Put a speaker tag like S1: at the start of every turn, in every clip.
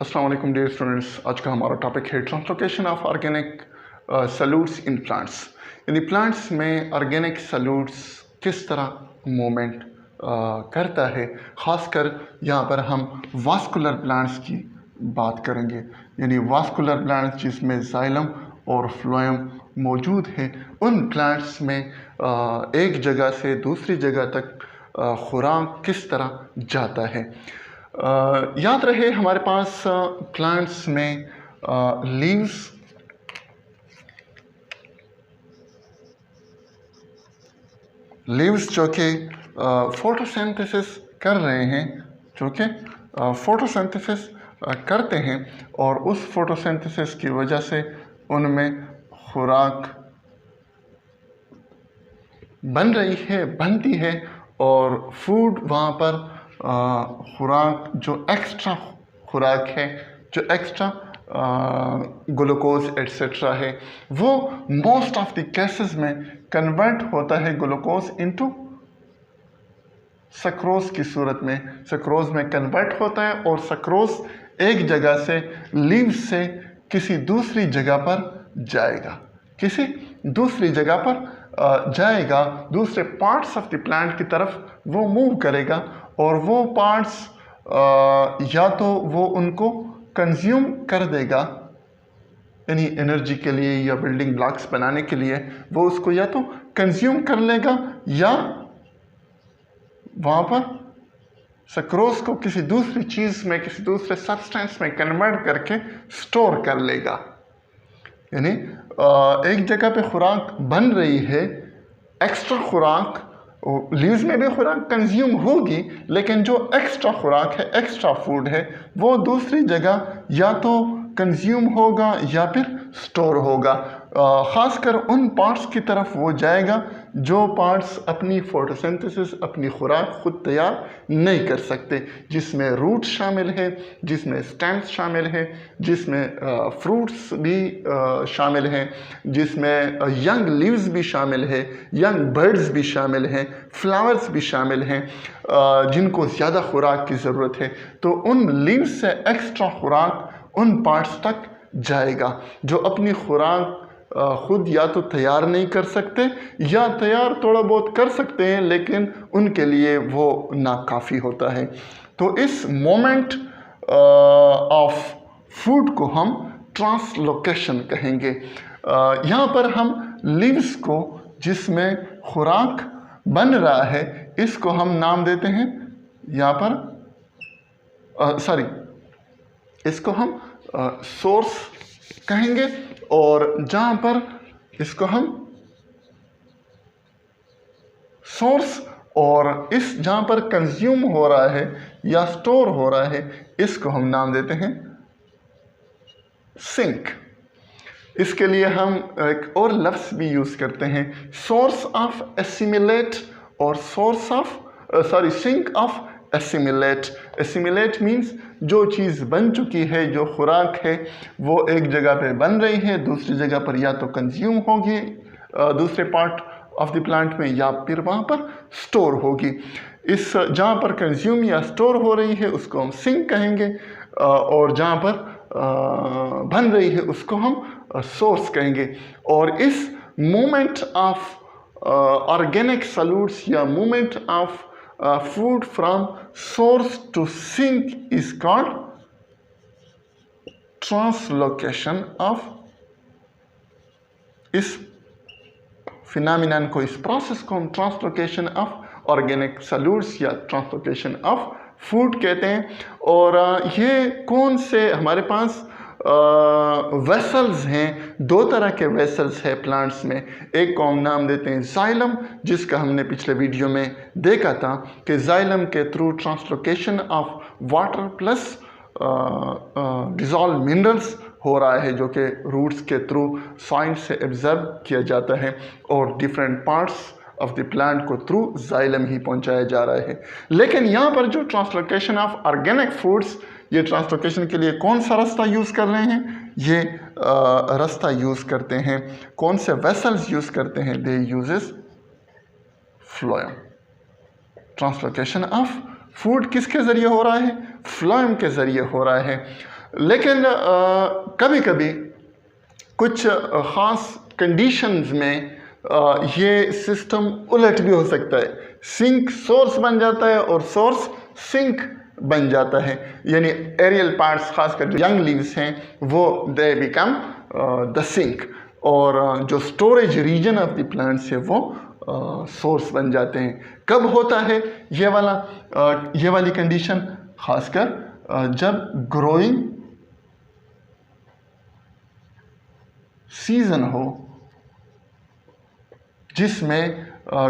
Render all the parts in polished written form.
S1: अस्सलाम वालेकुम dear students. आज का हमारा टॉपिक है translocation of organic solutes in plants. यानी प्लांट्स में ऑर्गेनिक सॉल्यूट्स किस तरह मूवमेंट करता है। ख़ासकर यहाँ पर हम वास्कुलर प्लांट्स की बात करेंगे। यानी वास्कुलर प्लांट्स जिसमें जाइलम और फ्लोएम मौजूद है, उन प्लांट्स में एक जगह से दूसरी जगह तक खुराक किस तरह जाता है। याद रहे हमारे पास प्लांट्स में लीव्स जो कि फोटोसिंथेसिस कर रहे हैं, जो कि फोटोसिंथेसिस करते हैं, और उस फोटोसिंथेसिस की वजह से उनमें खुराक बन रही है, बनती है, और फूड वहाँ पर खुराक जो एक्स्ट्रा खुराक है, जो एक्स्ट्रा ग्लूकोज एट्सेट्रा है, वो मोस्ट ऑफ द केसेस में कन्वर्ट होता है ग्लूकोज इनटू सक्रोज की सूरत में। सक्रोज में कन्वर्ट होता है और सक्रोज एक जगह से लीव्स से किसी दूसरी जगह पर जाएगा, किसी दूसरी जगह पर जाएगा, दूसरे पार्ट्स ऑफ द प्लांट की तरफ वो मूव करेगा, और वो पार्ट्स या तो वो उनको कंज्यूम कर देगा, यानी एनर्जी के लिए या बिल्डिंग ब्लॉक्स बनाने के लिए वो उसको या तो कंज्यूम कर लेगा, या वहाँ पर सक्रोज को किसी दूसरी चीज़ में, किसी दूसरे सब्सटेंस में कन्वर्ट करके स्टोर कर लेगा। यानी एक जगह पे खुराक बन रही है, एक्स्ट्रा खुराक, लीव्स में भी खुराक कंज्यूम होगी, लेकिन जो एक्स्ट्रा खुराक है, एक्स्ट्रा फूड है, वो दूसरी जगह या तो कंज्यूम होगा या फिर स्टोर होगा। ख़ासकर उन पार्ट्स की तरफ वो जाएगा जो पार्ट्स अपनी फोटोसिंथेसिस, अपनी खुराक खुद तैयार नहीं कर सकते, जिसमें रूट्स शामिल है, जिसमें स्टेम्स शामिल है, जिसमें फ्रूट्स भी शामिल हैं, जिसमें यंग लीव्स भी शामिल है, यंग बर्ड्स भी शामिल हैं, फ्लावर्स भी शामिल हैं, जिनको ज़्यादा खुराक की ज़रूरत है। तो उन लीव्स से एक्स्ट्रा खुराक उन पार्ट्स तक जाएगा जो अपनी खुराक खुद या तो तैयार नहीं कर सकते, या तैयार थोड़ा बहुत कर सकते हैं, लेकिन उनके लिए वो नाकाफ़ी होता है। तो इस मोमेंट ऑफ फूड को हम ट्रांसलोकेशन कहेंगे। यहाँ पर हम लीव्स को, जिसमें खुराक बन रहा है, इसको हम नाम देते हैं यहाँ पर इसको हम सोर्स कहेंगे, और जहाँ पर इसको हम सोर्स, और इस जहाँ पर कंज्यूम हो रहा है या स्टोर हो रहा है, इसको हम नाम देते हैं सिंक। इसके लिए हम एक और लफ्ज़ भी यूज़ करते हैं, सोर्स ऑफ एसिमिलेट और source of sink of assimilate. Assimilate means जो चीज़ बन चुकी है, जो खुराक है, वो एक जगह पे बन रही है, दूसरी जगह पर या तो कंज्यूम होगी दूसरे पार्ट ऑफ द प्लांट में, या फिर वहाँ पर स्टोर होगी। इस जहाँ पर कंज्यूम या स्टोर हो रही है उसको हम सिंक कहेंगे, और जहाँ पर बन रही है उसको हम सोर्स कहेंगे। और इस मूवमेंट ऑफ ऑर्गेनिक सॉल्यूट्स या movement of food from source to sink is called translocation of। इस फिनोमिनन को, इस प्रोसेस को हम ट्रांसलोकेशन ऑफ ऑर्गेनिक सॉल्यूट्स या ट्रांसलोकेशन ऑफ फूड कहते हैं। और ये कौन से हमारे पास वेसल्स हैं, दो तरह के वेसल्स हैं प्लांट्स में। एक को हम नाम देते हैं जाइलम, जिसका हमने पिछले वीडियो में देखा था कि जाइलम के through translocation of water plus dissolve minerals हो रहा है, जो कि रूट्स के थ्रू सॉइल से एब्जॉर्ब किया जाता है, और different parts of the plant को थ्रू जाइलम ही पहुंचाया जा रहा है। लेकिन यहाँ पर जो ट्रांसलोकेशन ऑफ ऑर्गेनिक फूड्स, ये ट्रांसलोकेशन के लिए कौन सा रास्ता यूज़ कर रहे हैं? ये रास्ता यूज़ करते हैं, कौन से वेसल्स यूज़ करते हैं? They uses phloem. Translocation of food किसके ज़रिए हो रहा है? फ्लोएम के ज़रिए हो रहा है। लेकिन कभी कभी कुछ ख़ास कंडीशंस में ये सिस्टम उलट भी हो सकता है। सिंक सोर्स बन जाता है और सोर्स सिंक बन जाता है, यानी एरियल पार्ट्स खासकर जो यंग लीव्स हैं वो दे बिकम द सिंक, और जो storage region of the plants है वो सोर्स बन जाते हैं। कब होता है ये वाली कंडीशन? खासकर जब ग्रोइंग सीजन हो, जिसमें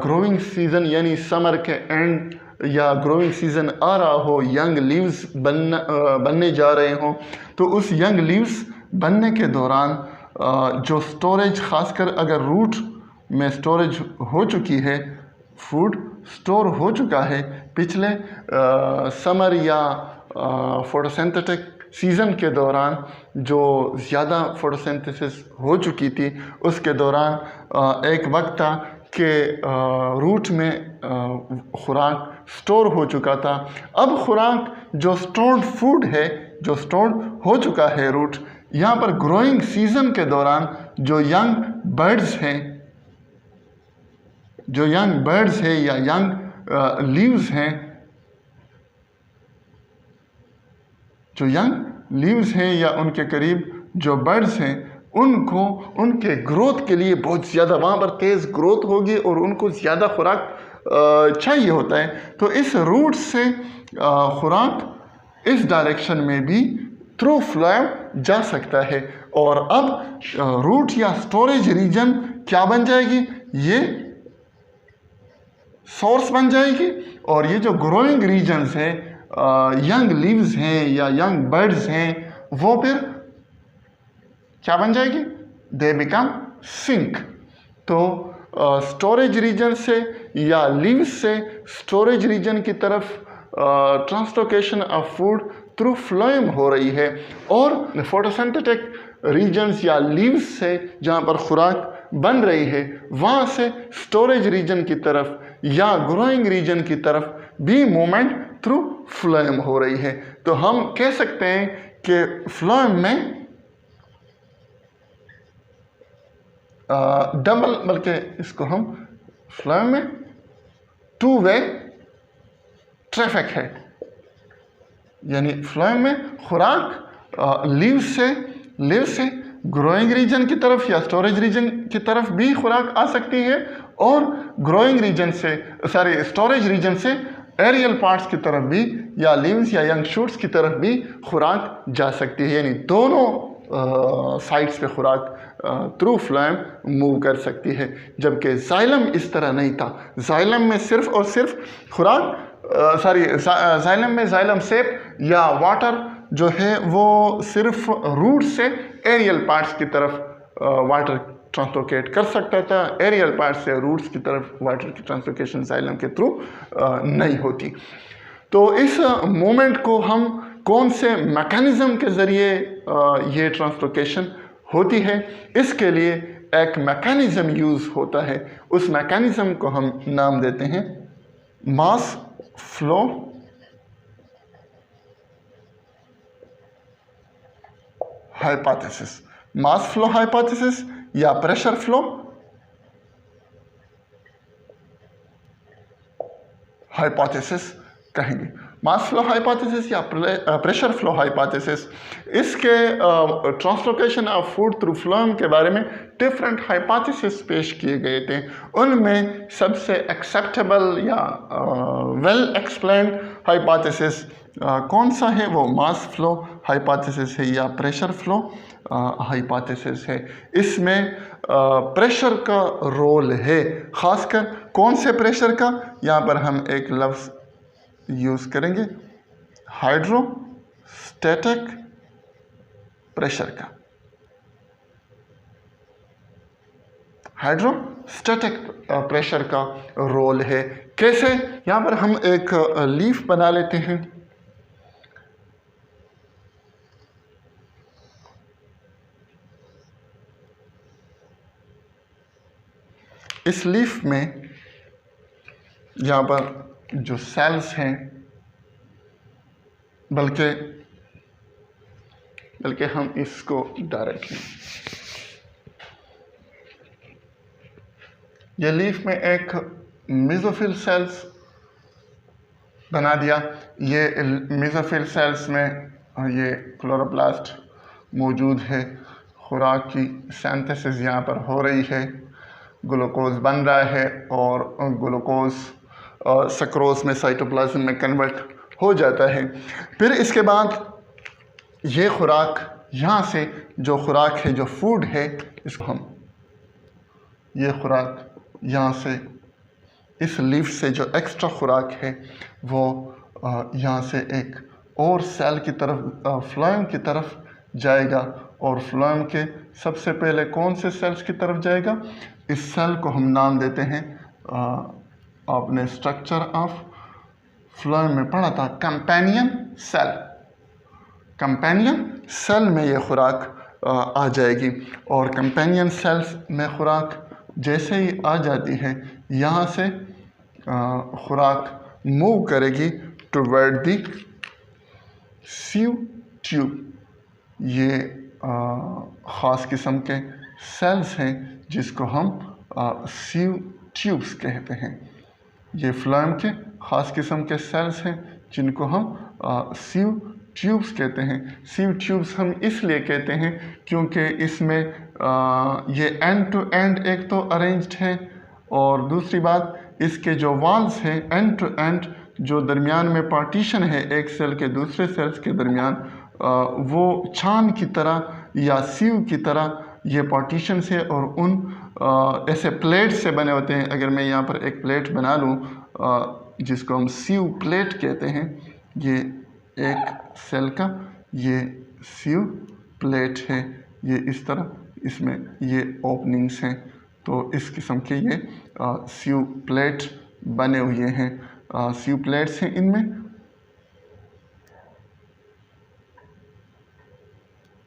S1: ग्रोइंग सीजन यानी समर के एंड या ग्रोइंग सीजन आ रहा हो, यंग लीव्स बनने जा रहे हों, तो उस यंग लीव्स बनने के दौरान जो स्टोरेज, खासकर अगर रूट में स्टोरेज हो चुकी है, फूड स्टोर हो चुका है पिछले समर या फोटोसिंथेटिक सीज़न के दौरान, जो ज़्यादा फोटोसिंथेसिस हो चुकी थी, उसके दौरान एक वक्त था कि रूट में खुराक स्टोर हो चुका था। अब खुराक जो स्टोर्ड फूड है, जो स्टोर्ड हो चुका है रूट, यहाँ पर ग्रोइंग सीजन के दौरान जो यंग बर्ड्स हैं, या यंग लीव्स हैं, या उनके करीब जो बर्ड्स हैं, उनको उनके ग्रोथ के लिए बहुत ज़्यादा वहाँ पर तेज़ ग्रोथ होगी और उनको ज़्यादा खुराक चाहिए होता है। तो इस रूट से खुराक इस डायरेक्शन में भी थ्रू फ्लोएम जा सकता है, और अब रूट या स्टोरेज रीजन क्या बन जाएगी? ये सोर्स बन जाएगी, और ये जो ग्रोइंग रीजन्स है, यंग लीव्स हैं या यंग बर्ड्स हैं, वो फिर क्या बन जाएगी? They become sink. तो स्टोरेज रीजन से या लीव्स से स्टोरेज रीजन की तरफ translocation of food through phloem हो रही है, और फोटोसिंथेटिक रीजन्स या लीव्स से जहाँ पर खुराक बन रही है, वहाँ से स्टोरेज रीजन की तरफ या ग्रोइंग रीजन की तरफ भी मूवमेंट थ्रू फ्लोएम हो रही है। तो हम कह सकते हैं कि फ्लोएम में डबल, बल्कि इसको हम फ्लोएम में टू वे ट्रैफिक है, यानी फ्लोएम में खुराक लीव से ग्रोइंग रीजन की तरफ या स्टोरेज रीजन की तरफ भी खुराक आ सकती है, और ग्रोइंग रीजन से स्टोरेज रीजन से एरियल पार्ट्स की तरफ भी या लीव्स या यंग शूट्स की तरफ भी खुराक जा सकती है, यानी दोनों साइड्स पे खुराक थ्रू फ्लोएम मूव कर सकती है। जबकि जाइलम इस तरह नहीं था। जाइलम में सिर्फ और सिर्फ खुराक जाइलम में जाइलम सेप या वाटर जो है वो सिर्फ रूट से एरियल पार्ट्स की तरफ वाटर ट्रांसलोकेट कर सकता था। एरियल पार्ट से रूट्स की तरफ वाटर की ट्रांसलोकेशन जाइलम के थ्रू नहीं होती। तो इस मोमेंट को हम कौन से मैकेनिज्म के ज़रिए ये ट्रांसलोकेशन होती है, इसके लिए एक मैकेनिज्म यूज़ होता है। उस मैकेनिज्म को हम नाम देते हैं mass flow hypothesis. Mass flow hypothesis या प्रेशर फ्लो हाइपोथेसिस कहेंगे। मास फ्लो हाइपोथेसिस या प्रेशर फ्लो हाइपोथेसिस, इसके translocation of food through phloem के बारे में डिफरेंट हाइपोथेसिस पेश किए गए थे। उनमें सबसे एक्सेप्टेबल या वेल एक्सप्लेन्ड हाइपोथेसिस कौन सा है? वो मास फ्लो हाइपोथेसिस है या प्रेशर फ्लो हाइपोथेसिस है। इसमें प्रेशर का रोल है, खासकर कौन से प्रेशर का? यहाँ पर हम एक लफ्ज़ यूज़ करेंगे, हाइड्रोस्टैटिक प्रेशर का। हाइड्रोस्टैटिक प्रेशर का रोल है। कैसे? यहाँ पर हम एक लीफ बना लेते हैं। इस लीफ में यहाँ पर जो सेल्स हैं, बल्कि बल्कि हम इसको डायरेक्टली ये लीफ में एक मेसोफिल सेल्स बना दिया। ये मेसोफिल सेल्स में ये क्लोरोप्लास्ट मौजूद है। खुराक की सिंथेसिस यहाँ पर हो रही है, ग्लूकोज बन रहा है और ग्लूकोज सक्रोज में साइटोप्लाज्म में कन्वर्ट हो जाता है। फिर इसके बाद ये खुराक यहाँ से जो खुराक है, जो फूड है, इसको हम ये खुराक यहाँ से इस लीफ से जो एक्स्ट्रा खुराक है वो यहाँ से एक और सेल की तरफ फ्लोएम की तरफ जाएगा। और फ्लोएम के सबसे पहले कौन से सेल्स की तरफ जाएगा? इस सेल को हम नाम देते हैं, आपने स्ट्रक्चर ऑफ फ्लोएम में पढ़ा था, कंपेनियन सेल। कंपेनियन सेल में ये खुराक आ जाएगी और कंपेनियन सेल्स में खुराक जैसे ही आ जाती है, यहाँ से खुराक मूव करेगी टुवर्ड दी सीव ट्यूब। ये ख़ास किस्म के सेल्स हैं जिसको हम सीव ट्यूब्स कहते हैं। ये फ्लोएम के ख़ास किस्म के सेल्स हैं जिनको हम सीव ट्यूब्स कहते हैं। सीव ट्यूब्स हम इसलिए कहते हैं क्योंकि इसमें ये एंड टू एंड एक तो अरेंज्ड है और दूसरी बात इसके जो वाल्स हैं एंड टू एंड, जो दरमियान में पार्टीशन है एक सेल के दूसरे सेल्स के दरमियान, वो छान की तरह या सीव की तरह ये पार्टीशन से और उन ऐसे प्लेट से बने होते हैं। अगर मैं यहाँ पर एक प्लेट बना लूँ जिसको हम सीव प्लेट कहते हैं, ये एक सेल का ये सीव प्लेट है, ये इस तरह इसमें ये ओपनिंग्स हैं, तो इस किस्म के ये सीव प्लेट बने हुए हैं। सीव प्लेट्स हैं, इनमें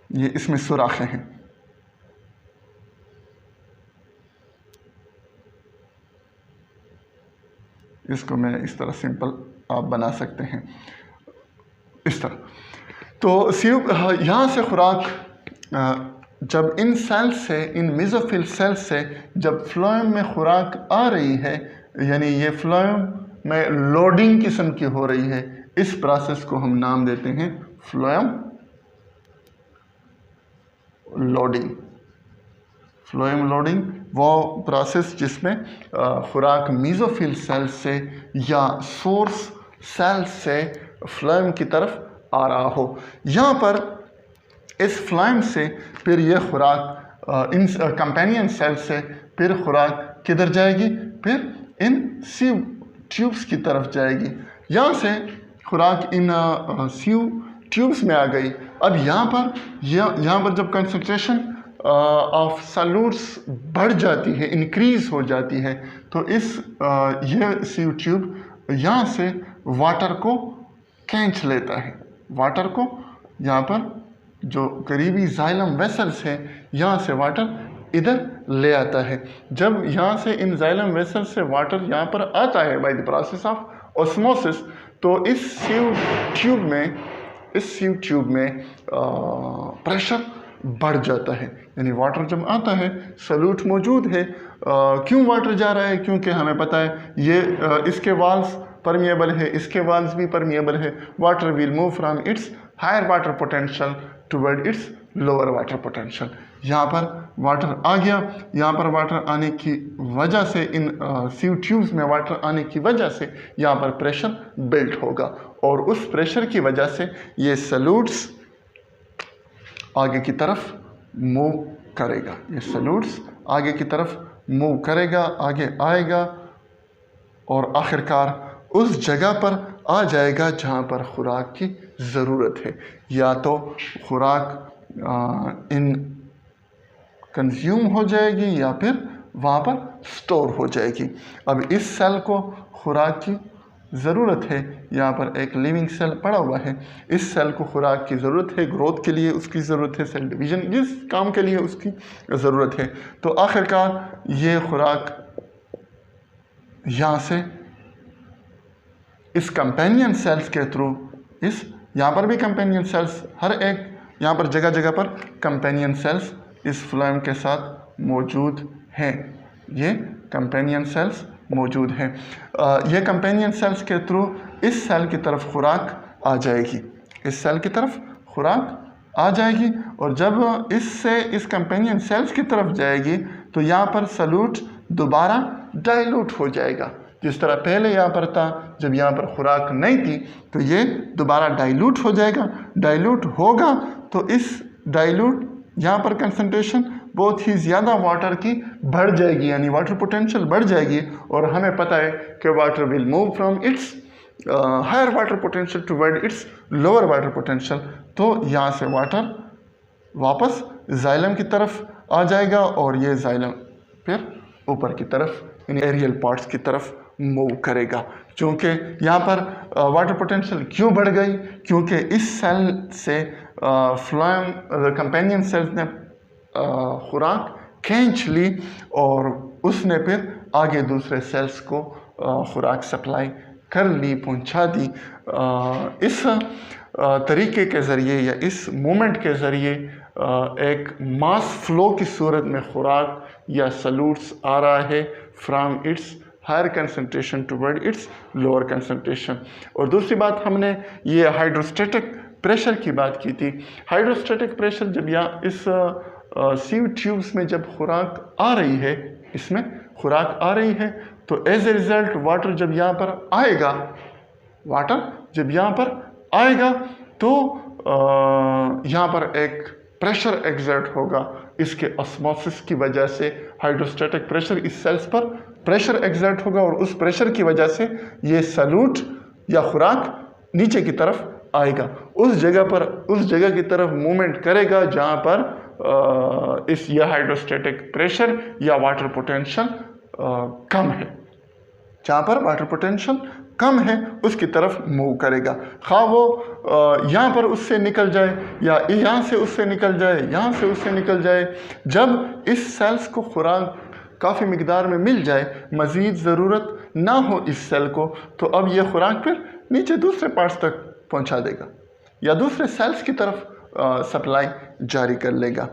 S1: ये इसमें सुराखें हैं। इसको मैं इस तरह सिंपल आप बना सकते हैं इस तरह। तो सीव यहाँ से खुराक जब इन सेल्स से, इन मेसोफिल सेल्स से जब फ्लोएम में खुराक आ रही है, यानी ये फ्लोएम में लोडिंग किस्म की हो रही है, इस प्रोसेस को हम नाम देते हैं फ्लोएम लोडिंग। फ्लोएम लोडिंग वो प्रोसेस जिसमें खुराक मेसोफिल सेल से या सोर्स सेल से फ्लोएम की तरफ आ रहा हो। यहाँ पर इस फ्लोएम से फिर यह खुराक इन कंपेनियन सेल से फिर खुराक किधर जाएगी? फिर इन सीव ट्यूब्स की तरफ जाएगी। यहाँ से खुराक इन सीव ट्यूब्स में आ गई। अब यहाँ पर जब कंसंट्रेशन ऑफ सॉल्यूट्स बढ़ जाती है, इंक्रीज हो जाती है, तो यह सीव ट्यूब यहाँ से वाटर को खींच लेता है। वाटर को यहाँ पर जो करीबी जाइलम वेसल्स हैं, यहाँ से वाटर इधर ले आता है। जब यहाँ से इन जाइलम वेसल्स से वाटर यहाँ पर आता है by the process of osmosis, तो इस सीव ट्यूब में प्रेशर बढ़ जाता है। यानी वाटर जब आता है, सॉल्यूट मौजूद है। क्यों वाटर जा रहा है? क्योंकि हमें पता है ये इसके वाल्स परमिएबल है, इसके वाल्स भी परमिएबल है। Water will move from its higher water potential toward its lower water potential. यहाँ पर वाटर आ गया। यहाँ पर वाटर आने की वजह से, इन सीव ट्यूब्स में वाटर आने की वजह से यहाँ पर प्रेशर बिल्ड होगा और उस प्रेशर की वजह से ये सॉल्यूट्स आगे की तरफ मूव करेगा। ये सॉल्यूट्स आगे की तरफ मूव करेगा, आगे आएगा और आखिरकार उस जगह पर आ जाएगा जहाँ पर खुराक की ज़रूरत है। या तो खुराक इन कंज्यूम हो जाएगी या फिर वहाँ पर स्टोर हो जाएगी। अब इस सेल को खुराक की ज़रूरत है। यहाँ पर एक लिविंग सेल पड़ा हुआ है, इस सेल को खुराक की ज़रूरत है, ग्रोथ के लिए उसकी ज़रूरत है, सेल डिवीज़न जिस काम के लिए उसकी ज़रूरत है। तो आखिरकार ये खुराक यहाँ से इस कंपेनियन सेल्स के थ्रू, यहाँ पर भी कंपेनियन सेल्स हर एक यहाँ पर जगह जगह पर कंपेनियन सेल्स इस फ्लोएम के साथ मौजूद हैं। ये कंपेनियन सेल्स मौजूद हैं। ये कंपेनियन सेल्स के थ्रू इस सेल की तरफ खुराक आ जाएगी, इस सेल की तरफ खुराक आ जाएगी, और जब इससे इस कंपेनियन सेल्स की तरफ जाएगी तो यहाँ पर सल्यूट दोबारा डाइल्यूट हो जाएगा। जिस तरह पहले यहाँ पर था, जब यहाँ पर खुराक नहीं थी तो ये दोबारा डाइल्यूट हो जाएगा। डाइल्यूट होगा तो इस डाइल्यूट यहाँ पर कंसंट्रेशन बहुत ही ज़्यादा वाटर की बढ़ जाएगी, यानी वाटर पोटेंशियल बढ़ जाएगी, और हमें पता है कि water will move from its higher water potential toward its lower water potential. तो यहाँ से वाटर वापस जाइलम की तरफ आ जाएगा और ये जाइलम फिर ऊपर की तरफ यानी एरियल पार्ट्स की तरफ मूव करेगा। क्योंकि यहाँ पर वाटर पोटेंशियल क्यों बढ़ गई, क्योंकि इस सेल से फ्लोएम कंपेनियन सेल्स ने खुराक खींच ली और उसने फिर आगे दूसरे सेल्स को खुराक सप्लाई कर ली, पहुंचा दी। इस तरीके के ज़रिए या इस मूवमेंट के ज़रिए एक मास फ्लो की सूरत में खुराक या सल्यूट्स आ रहा है from its higher concentration toward its lower concentration. और दूसरी बात, हमने ये हाइड्रोस्टेटिक प्रेशर की बात की थी। हाइड्रोस्टेटिक प्रेशर जब यहाँ इस सीव ट्यूब्स में जब खुराक आ रही है, इसमें खुराक आ रही है, तो एज ए रिज़ल्ट वाटर जब यहाँ पर आएगा, वाटर जब यहाँ पर आएगा तो यहाँ पर एक प्रेशर एग्जर्ट होगा। इसके ऑस्मोसिस की वजह से हाइड्रोस्टेटिक प्रेशर इस सेल्स पर प्रेशर एग्जर्ट होगा और उस प्रेशर की वजह से ये सल्यूट या खुराक नीचे की तरफ आएगा, उस जगह की तरफ मूवमेंट करेगा जहाँ पर इस यह हाइड्रोस्टेटिक प्रेशर या वाटर पोटेंशियल कम है। जहाँ पर वाटर पोटेंशियल कम है उसकी तरफ मूव करेगा, खा वो यहाँ पर उससे निकल जाए या यहाँ से उससे निकल जाए, यहाँ से उससे निकल जाए। जब इस सेल्स को खुराक काफ़ी मिकदार में मिल जाए, मज़ीद ज़रूरत ना हो इस सेल को, तो अब ये खुराक फिर नीचे दूसरे पार्ट्स तक पहुँचा देगा या दूसरे सेल्स की तरफ सप्लाई जारी कर लेगा।